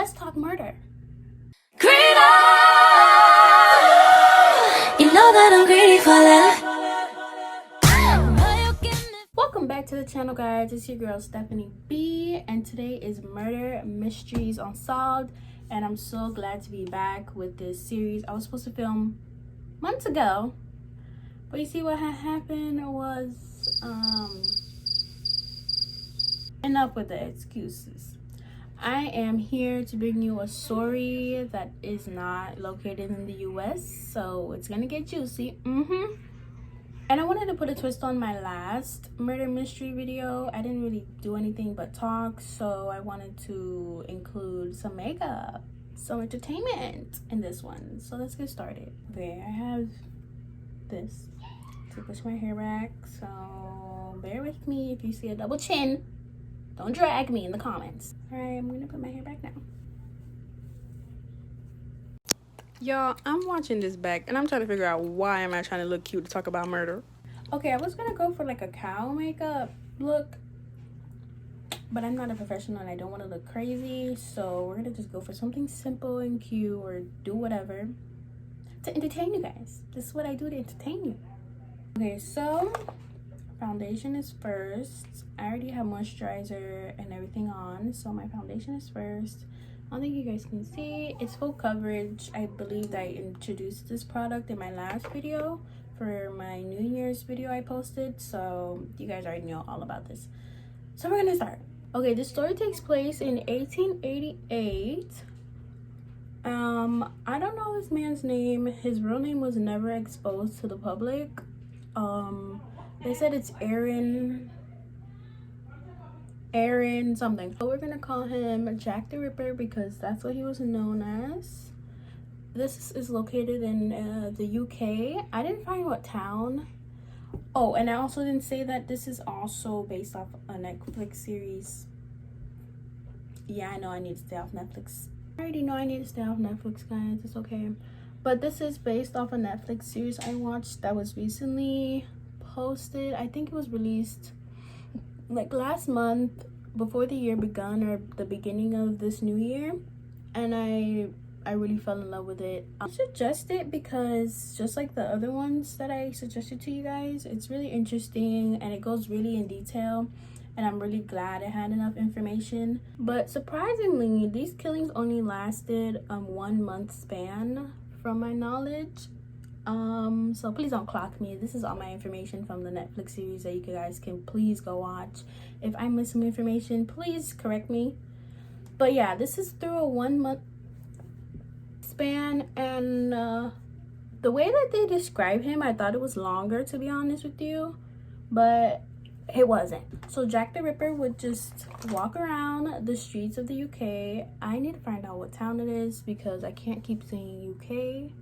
let's talk murder. Greedo! You know that I'm greedy for that. Welcome back to the channel, guys. It's your girl Stephanie B, and today is Murder Mysteries Unsolved, and I'm so glad to be back with this series. I was supposed to film months ago, but you see what had happened was enough with the excuses. I am here to bring you a story that is not located in the US, so it's gonna get juicy. And I wanted to put a twist on my last murder mystery video. I didn't really do anything but talk, so I wanted to include some makeup, some entertainment in this one. So let's get started. Okay, I have this to push my hair back, so bear with me if you see a double chin. Don't drag me in the comments. All right, I'm gonna put my hair back now. Y'all, I'm watching this back and I'm trying to figure out why am I trying to look cute to talk about murder. Okay, I was gonna go for like a cow makeup look, but I'm not a professional and I don't want to look crazy, so we're gonna just go for something simple and cute or do whatever to entertain you guys. This is what I do to entertain you. Okay, so foundation is first. I already have moisturizer and everything on, so my foundation is first. I don't think you guys can see. It's full coverage. I believe that I introduced this product in my last video for my New Year's video I posted, so you guys already know all about this. So we're gonna start. Okay, this story takes place in 1888. I don't know this man's name. His real name was never exposed to the public. They said it's Aaron something. So we're gonna call him Jack the Ripper because that's what he was known as. This is located in the UK. I didn't find what town. Oh, and I also didn't say that this is also based off a Netflix series. Yeah, I know I need to stay off Netflix. I already know I need to stay off Netflix, guys. It's okay. But this is based off a Netflix series I watched that was recently posted. I think it was released like last month before the year begun or the beginning of this new year, and I really fell in love with it. I suggest it because just like the other ones that I suggested to you guys, it's really interesting and it goes really in detail, and I'm really glad it had enough information. But surprisingly, these killings only lasted 1 month span from my knowledge. So please don't clock me. This is all my information from the Netflix series that you guys can please go watch. If I miss some information, please correct me. But yeah, this is through a 1 month span, and the way that they describe him, I thought it was longer, to be honest with you, but it wasn't. So Jack the Ripper would just walk around the streets of the UK. I need to find out what town it is because I can't keep saying UK.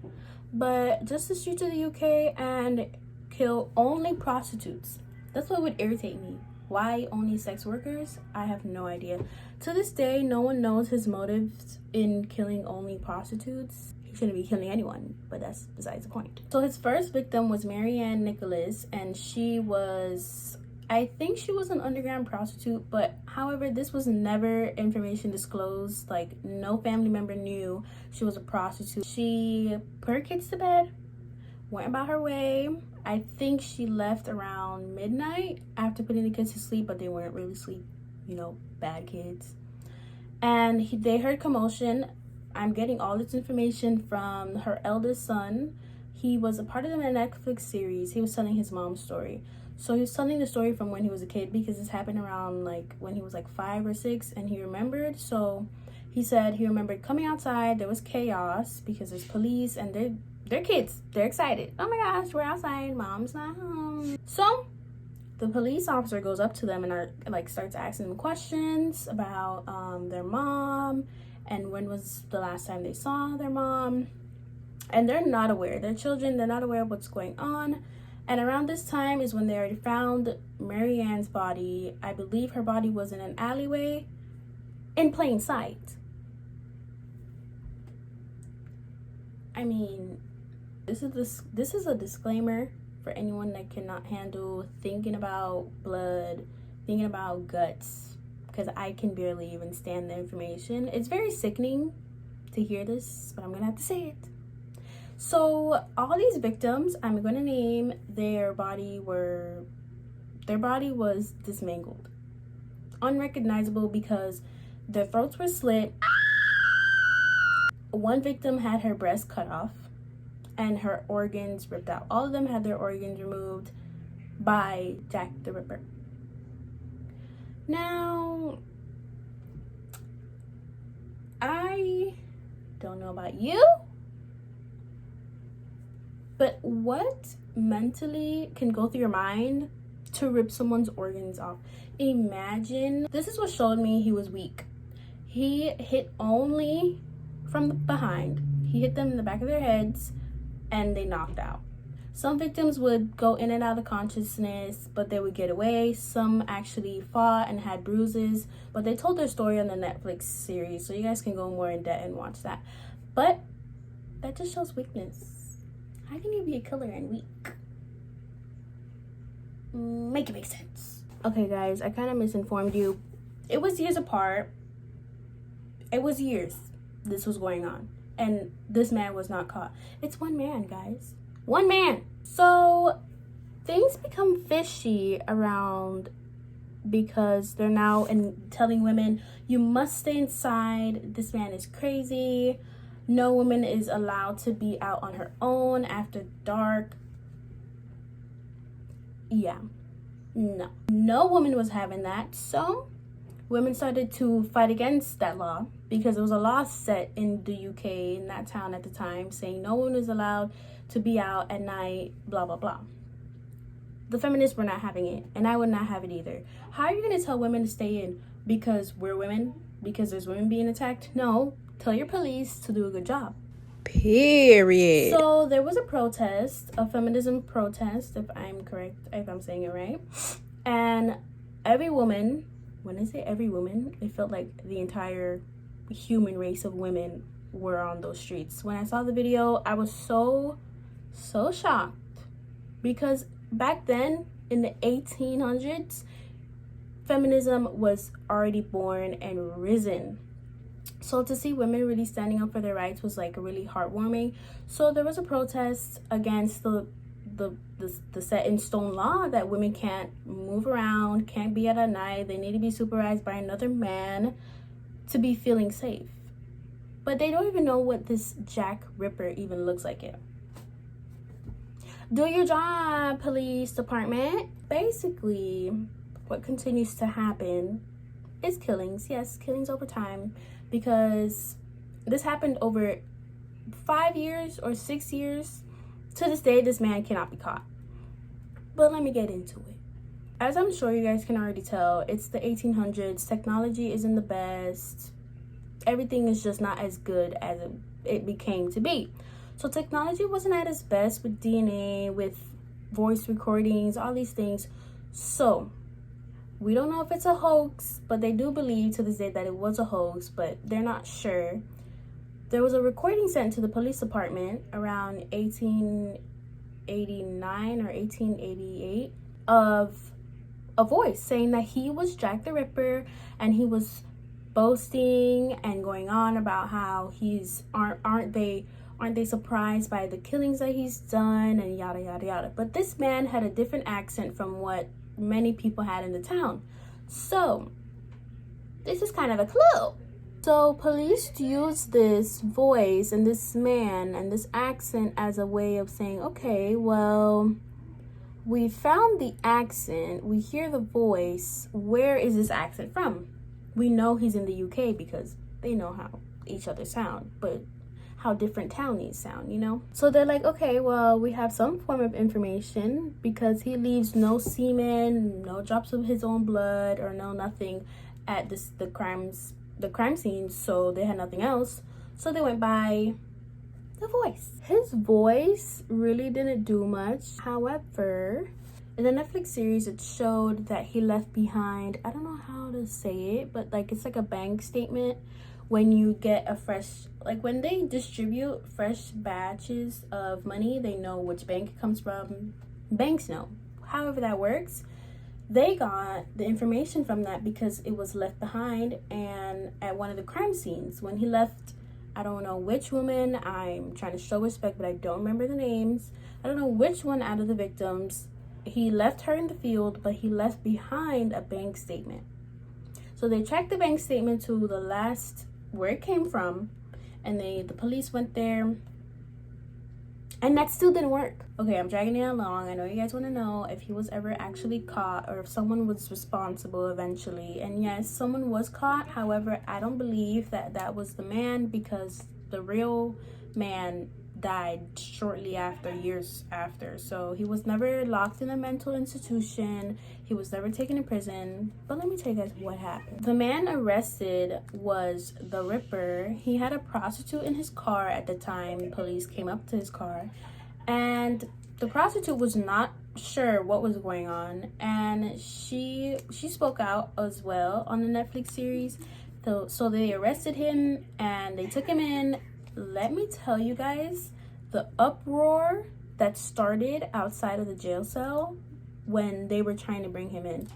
But just the streets of the UK and kill only prostitutes. That's what would irritate me. Why only sex workers? I have no idea. To this day, no one knows his motives in killing only prostitutes. He shouldn't be killing anyone, but that's besides the point. So his first victim was Marianne Nicholas, and she was, I think she was an underground prostitute, but however, this was never information disclosed. Like, no family member knew she was a prostitute. She put her kids to bed, went about her way. I think she left around midnight after putting the kids to sleep, but they weren't really asleep, you know, bad kids. And they heard commotion. I'm getting all this information from her eldest son. He was a part of the Netflix series. He was telling his mom's story. So he was telling the story from when he was a kid because this happened around like when he was like 5 or 6, and he remembered. So he said he remembered coming outside. There was chaos because there's police and they're kids. They're excited. Oh my gosh, we're outside. Mom's not home. So the police officer goes up to them and starts asking them questions about their mom and when was the last time they saw their mom. And they're not aware. They're children. They're not aware of what's going on. And around this time is when they already found Marianne's body. I believe her body was in an alleyway in plain sight. I mean, this is a disclaimer for anyone that cannot handle thinking about blood, thinking about guts, because I can barely even stand the information. It's very sickening to hear this, but I'm gonna have to say it. So all these victims, I'm gonna name, their body was dismangled, unrecognizable, because their throats were slit. One victim had her breast cut off and her organs ripped out. All of them had their organs removed by Jack the Ripper. Now, I don't know about you, but what mentally can go through your mind to rip someone's organs off? Imagine, this is what showed me he was weak. He hit only from behind. He hit them in the back of their heads and they knocked out. Some victims would go in and out of consciousness, but they would get away. Some actually fought and had bruises, but they told their story on the Netflix series, so you guys can go more in depth and watch that. But that just shows weakness. How can you be a killer and weak? Make it make sense. Okay guys, I kind of misinformed you. It was years apart. It was years this was going on, and this man was not caught. It's one man, guys. One man. So things become fishy around, because they're now telling women, you must stay inside. This man is crazy. No woman is allowed to be out on her own after dark. Yeah, no woman was having that. So women started to fight against that law, because there was a law set in the UK, in that town at the time, saying no one was allowed to be out at night, blah, blah, blah. The feminists were not having it, and I would not have it either. How are you going to tell women to stay in because we're women? Because there's women being attacked? No, tell your police to do a good job. Period. So there was a protest, a feminism protest, if I'm correct, if I'm saying it right. And every woman, when I say every woman, it felt like the entire human race of women were on those streets. When I saw the video, I was so shocked, because back then in the 1800s, feminism was already born and risen. So to see women really standing up for their rights was like really heartwarming. So there was a protest against the set in stone law that women can't move around, can't be out at night. They need to be supervised by another man to be feeling safe. But they don't even know what this Jack Ripper even looks like yet. Do your job, police department. Basically, what continues to happen is killings. Yes, killings over time, because this happened over 5 years or 6 years. To this day, this man cannot be caught. But let me get into it. As I'm sure you guys can already tell, it's the 1800s. Technology isn't the best. Everything is just not as good as it became to be. So technology wasn't at its best with DNA, with voice recordings, all these things. So we don't know if it's a hoax, but they do believe to this day that it was a hoax, but they're not sure. There was a recording sent to the police department around 1889 or 1888 of a voice saying that he was Jack the Ripper, and he was boasting and going on about how aren't they surprised by the killings that he's done, and yada yada yada. But this man had a different accent from what many people had in the town. So this is kind of a clue. So police use this voice and this man and this accent as a way of saying, okay, well, we found the accent, we hear the voice, where is this accent from? We know he's in the UK because they know how each other sound, but how different townies sound, you know? So they're like, okay, well, we have some form of information, because he leaves no semen, no drops of his own blood, or no nothing at the crime scene, so they had nothing else. So they went by the voice. His voice really didn't do much. However, in the Netflix series, it showed that he left behind, I don't know how to say it, but like it's like a bank statement. When you get a fresh, like when they distribute fresh batches of money, they know which bank it comes from. Banks know. However that works, They got the information from that because it was left behind and at one of the crime scenes when he left. I don't know which woman, I'm trying to show respect, but I don't remember the names. I don't know which one out of the victims. He left her in the field, but he left behind a bank statement. So they tracked the bank statement to the last where it came from, and the police went there, and that still didn't work. Okay, I'm dragging it along. I know you guys want to know if he was ever actually caught or if someone was responsible eventually. And yes, someone was caught. However, I don't believe that that was the man, because the real man died shortly after, years after. So he was never locked in a mental institution. He was never taken to prison. But let me tell you guys what happened. The man arrested was the Ripper. He had a prostitute in his car at the time police came up to his car, and the prostitute was not sure what was going on, and she spoke out as well on the Netflix series. So they arrested him and they took him in. Let me tell you guys, the uproar that started outside of the jail cell when they were trying to bring him in.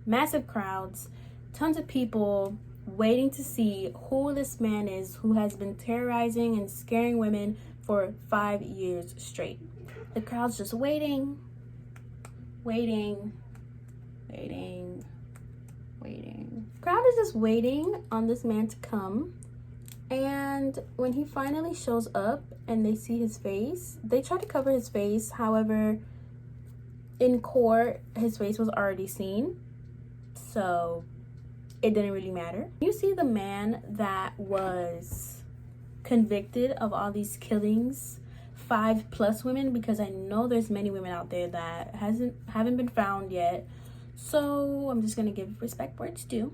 Massive crowds, tons of people waiting to see who this man is who has been terrorizing and scaring women for 5 years straight. The crowd's just waiting. Crowd is just waiting on this man to come. And when he finally shows up and they see his face, they try to cover his face. However, in court, his face was already seen, so it didn't really matter. You see the man that was convicted of all these killings, 5+ women, because I know there's many women out there that haven't been found yet. So I'm just gonna give respect where it's due.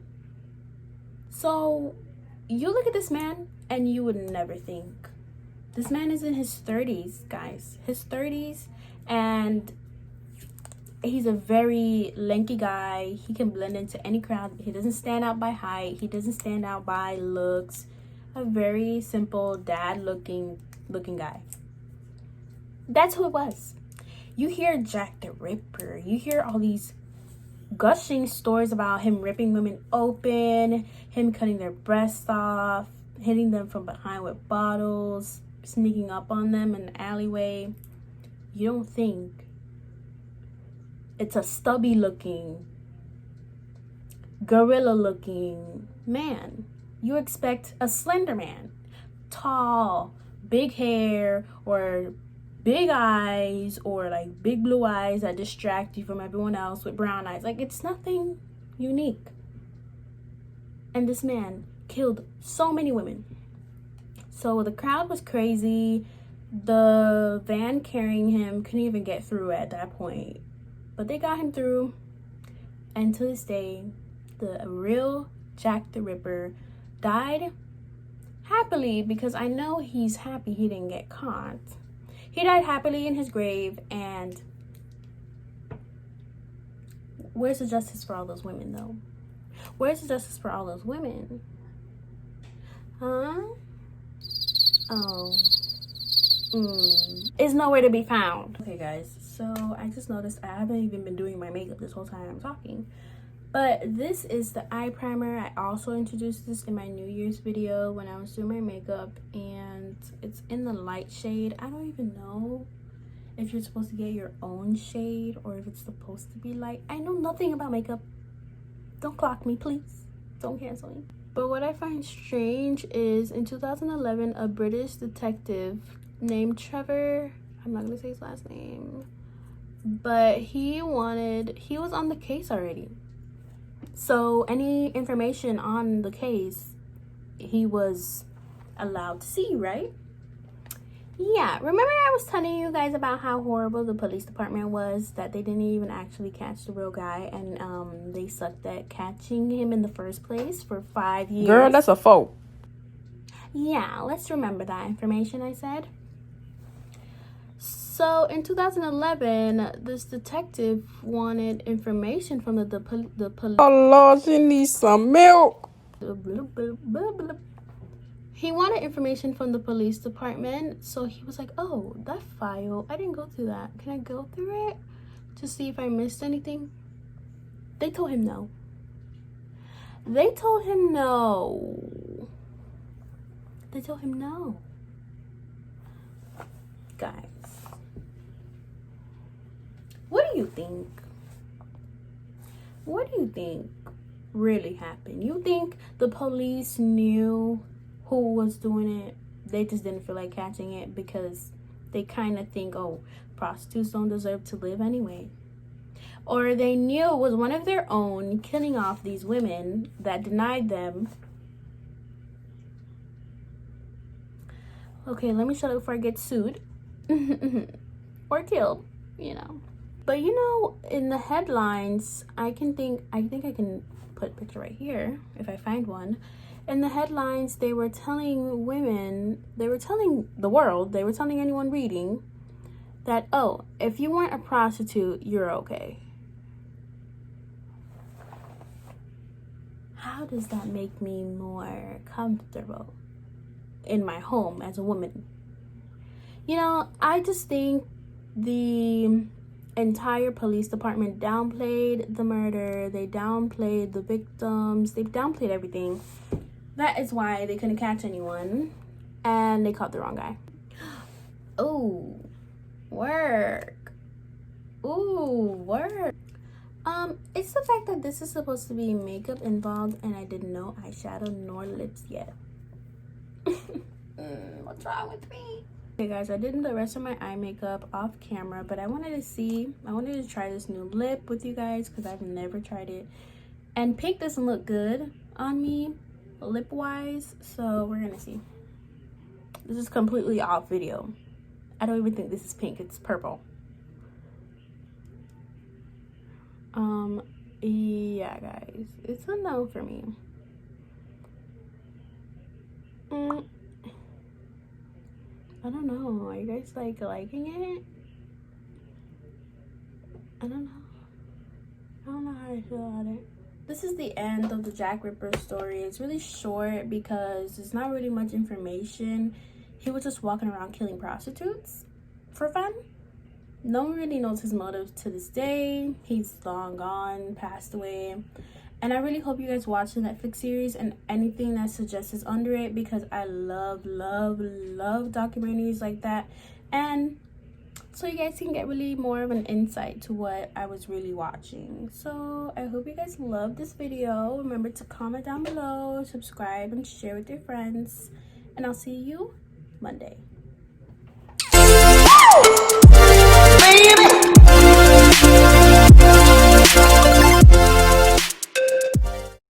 So you look at this man and you would never think. This man is in his 30s, guys. His 30s, and he's a very lanky guy. He can blend into any crowd. He doesn't stand out by height. He doesn't stand out by looks. A very simple dad looking guy. That's who it was. You hear Jack the Ripper. You hear all these gushing stories about him ripping women open, him cutting their breasts off, hitting them from behind with bottles, sneaking up on them in the alleyway. You don't think it's a stubby looking, gorilla looking man. You expect a slender man, tall, big hair, or big eyes, or like big blue eyes that distract you from everyone else with brown eyes. Like, it's nothing unique. And this man killed so many women. So the crowd was crazy. The van carrying him couldn't even get through at that point, but they got him through. And to this day, the real Jack the Ripper died happily, because I know he's happy he didn't get caught. He died happily in his grave. And where's the justice for all those women, though? Where's the justice for all those women? Huh? Oh. It's nowhere to be found. Okay, guys, so I just noticed I haven't even been doing my makeup this whole time I'm talking. But this is the eye primer. I also introduced this in my New Year's video when I was doing my makeup, and it's in the light shade. I don't even know if you're supposed to get your own shade or if it's supposed to be light. I know nothing about makeup. Don't clock me, please. Don't cancel me. But what I find strange is in 2011, a British detective named Trevor, I'm not gonna say his last name, but he was on the case already. So any information on the case, he was allowed to see, right? Yeah, remember I was telling you guys about how horrible the police department was, that they didn't even actually catch the real guy, and they sucked at catching him in the first place for 5 years. Girl, that's a fault. Yeah, let's remember that information I said. So in 2011, this detective wanted information from the police. Oh Lord, she needs some milk. He wanted information from the police department, so he was like, oh, that file, I didn't go through that. Can I go through it to see if I missed anything? They told him no. They told him no. They told him no. Guys, what do you think? What do you think really happened? You think the police knew who was doing it? They just didn't feel like catching it because they kind of think, oh, prostitutes don't deserve to live anyway. Or they knew it was one of their own killing off these women that denied them. Okay, let me shut up before I get sued. Or killed, you know. But you know, in the headlines, I think I can put a picture right here if I find one. In the headlines, they were telling women, they were telling the world, they were telling anyone reading that, oh, if you weren't a prostitute, you're okay. How does that make me more comfortable in my home as a woman? You know, I just think the entire police department downplayed the murder. They downplayed the victims. They downplayed everything. That is why they couldn't catch anyone. And they caught the wrong guy. Oh, work. Ooh, work. It's the fact that this is supposed to be makeup involved and I did no eyeshadow nor lips yet. What's wrong with me? Okay guys, I did the rest of my eye makeup off camera, but I wanted to try this new lip with you guys because I've never tried it. And pink doesn't look good on me lip wise, so we're gonna see. This is completely off video. I don't even think this is pink, it's purple. Yeah guys, it's a no for me. I don't know, are you guys like liking it? I don't know how I feel about it. This is the end of the Jack Ripper story. It's really short because there's not really much information. He was just walking around killing prostitutes for fun. No one really knows his motive to this day. He's long gone, passed away. And I really hope you guys watch the Netflix series and anything that suggests is under it because I love documentaries like that. And so you guys can get really more of an insight to what I was really watching. So I hope you guys love this video. Remember to comment down below, subscribe, and share with your friends. And I'll see you Monday.